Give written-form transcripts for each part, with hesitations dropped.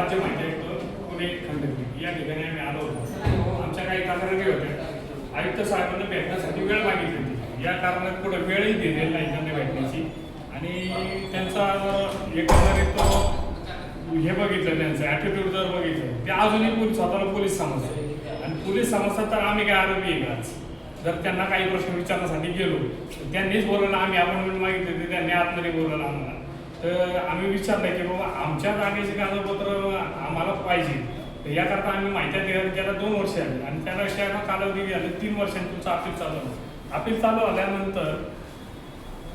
राज्य माहिती आयुक्त पुणे खंडपीठ या ठिकाणी आम्ही आलो होतो. आमच्या काही तक्रारी होत्या. आयुक्त साहेबांना भेटण्यासाठी वेळ मागितली होती. या कारणात पुढे वेळही दिलेली नाही त्यांनी भेटण्याची. आणि त्यांचा एकंदरीत हे बघितलं, त्यांचं ॲटिट्यूड जर बघितलं ते अजूनही स्वतःला पोलीस समजतात. आणि पोलीस समजतात तर आम्ही काय आरोपी आहे का? जर त्यांना काही प्रश्न विचारण्यासाठी गेलो तर त्यांनीच बोलवलं, आम्ही अपॉइंटमेंट मागितली होती त्यांनी आतमध्ये बोलवलं आम्हाला. तर आम्ही विचारलं की बाबा आमच्या जागेचे कागदपत्र आम्हाला पाहिजे. तर याकरता आम्ही माहिती द्यायला 2 वर्ष आली आणि त्याला कालावधी झालं 3 वर्षांनी तुमचं अपील चालू झालं. अपील चालू झाल्यानंतर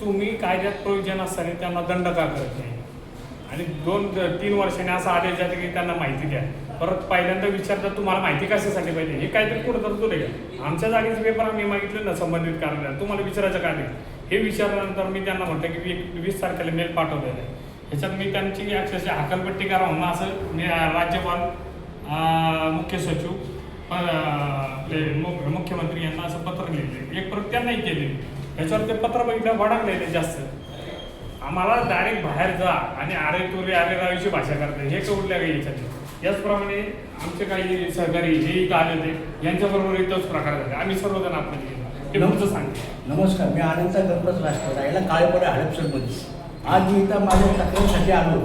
तुम्ही कायद्यात प्रयोजन असताना त्यांना दंड का करत नाही? आणि 2-3 वर्षांनी असा आदेश जाते की त्यांना माहिती द्या. परत पहिल्यांदा विचारतात तुम्हाला माहिती कशासाठी पाहिजे, हे काहीतरी कुठं तर तुला घ्या. आमच्या जागेचे पेपर आम्ही मागितले ना संबंधित कार्यालयात, तुम्हाला विचारायचं काय नाही. हे विचारल्यानंतर मी त्यांना म्हटलं की 20 तारखेला मेल पाठवलेला आहे. ह्याच्यात मी त्यांची अक्षरशः हकालपट्टी करा म्हणून असं मी राज्यपाल, मुख्य सचिव, आपले मुख्यमंत्री यांना असं पत्र लिहिले. एक परत त्यांनाही केले. ह्याच्यावर ते पत्र बघितलं भडकलेले जास्त. आम्हाला डायरेक्ट बाहेर जा आणि अरे तुरे अरे रावीची भाषा करते हे कळल्या काही याच्यात. याचप्रमाणे आमचे काही सहकारी हे इथं आले होते, यांच्याबरोबर इथंच प्रकार झाले. आम्ही सर्वजण आपल्याला हे तुमचं सांगतो. नमस्कार, मी आनंद गणपत राष्ट्र राहिला काळेपडे हडपसरमध्ये. आज मी इथं माझ्या तक्रारीसाठी आलो.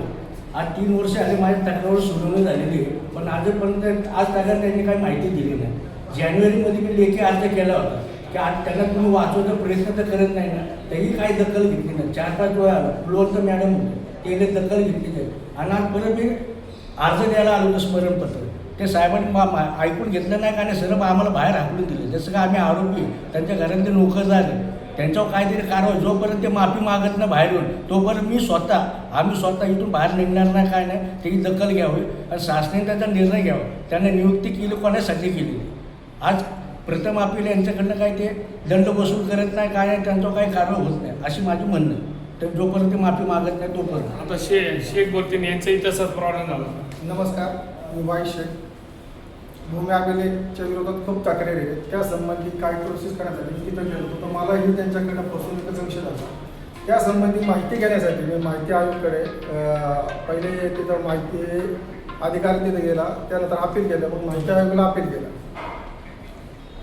आज 3 वर्ष आले माझ्या तक्रार सोडवणी झालेली आहे, पण आजपर्यंत आज तागात त्यांनी काही माहिती दिली नाही. जानेवारीमध्ये मी लेखी अर्ज केला होता की आज त्यांना तुम्ही वाचवण्याचा प्रयत्न तर करत नाही ना, तरी काही दखल घेतली नाही. 4-5 वेळा पुलवंत मॅडम होते, त्याने दखल घेतली नाही. आणि आज परत मी अर्ज द्यायला आलो होतं स्मरणपत्र. ते साहेबांनी ऐकून घेतलं नाही का, आणि सर्व आम्हाला बाहेर हाकलून दिलं. जसं का आम्ही आरोपी, त्यांच्या घरातले नोकर झाले, त्यांच्यावर काहीतरी कारवाई. जोपर्यंत ते माफी मागत नाही बाहेर येऊन, तोपर्यंत आम्ही स्वतः इथून बाहेर निघणार नाही, काय नाही. त्याची दखल घ्यावी आणि शासनाने त्याचा निर्णय घ्यावा. त्यांना नियुक्ती केली कोणासाठी केली? आज प्रथम अपील यांच्याकडनं काय ते दंड वसूल करत नाही, काय नाही, त्यांच्यावर काही कारवाई होत नाही अशी माझी म्हणणं. तर जोपर्यंत ते माफी मागत नाही तोपर्यंत. आता शेख बोलतील यांच्याही तसंच प्रॉब्लेम झाला. नमस्कार, मी वाई शेख. भूमी अभिलेखच्या विरोधात खूप तक्रारी आहेत. त्या संबंधी काय प्रोसेस करण्यासाठी मी तिथं गेलो होतो. मलाही त्यांच्याकडनं फसवणुकीचा संशय झाला. त्या संबंधी माहिती घेण्यासाठी मी माहिती आयोगाकडे पहिले तिथं माहिती अधिकारी तिथे गेला, त्यानंतर अपील केलं, मग माहिती आयोगाला अपील केलं.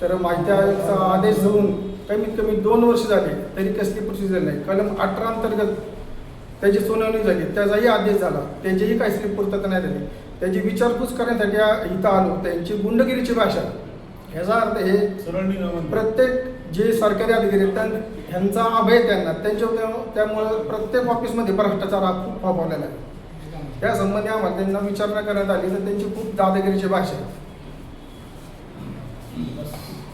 तर माहिती आयोगाचा आदेश देऊन कमीत कमी 2 वर्ष झाली तरी कसली प्रोसिजर नाही. कलम 18 अंतर्गत त्याची सुनावणी झाली, त्याचाही आदेश झाला, त्याचीही काहीतरी पूर्तता नाही झाली. त्याची विचारपूस करण्यासाठी इथं आलो. त्यांची गुंडगिरीची भाषा, ह्याचा अर्थ हे प्रत्येक जे सरकारी अधिकारी आहेत ह्यांचा अभय त्यांना त्यामुळं प्रत्येक ऑफिसमध्ये भ्रष्टाचार हा खूप फोफावलेला आहे. त्या संबंधी आम्हाला त्यांना विचारणा करण्यात आली तर त्यांची खूप दादागिरीची भाषा आहे.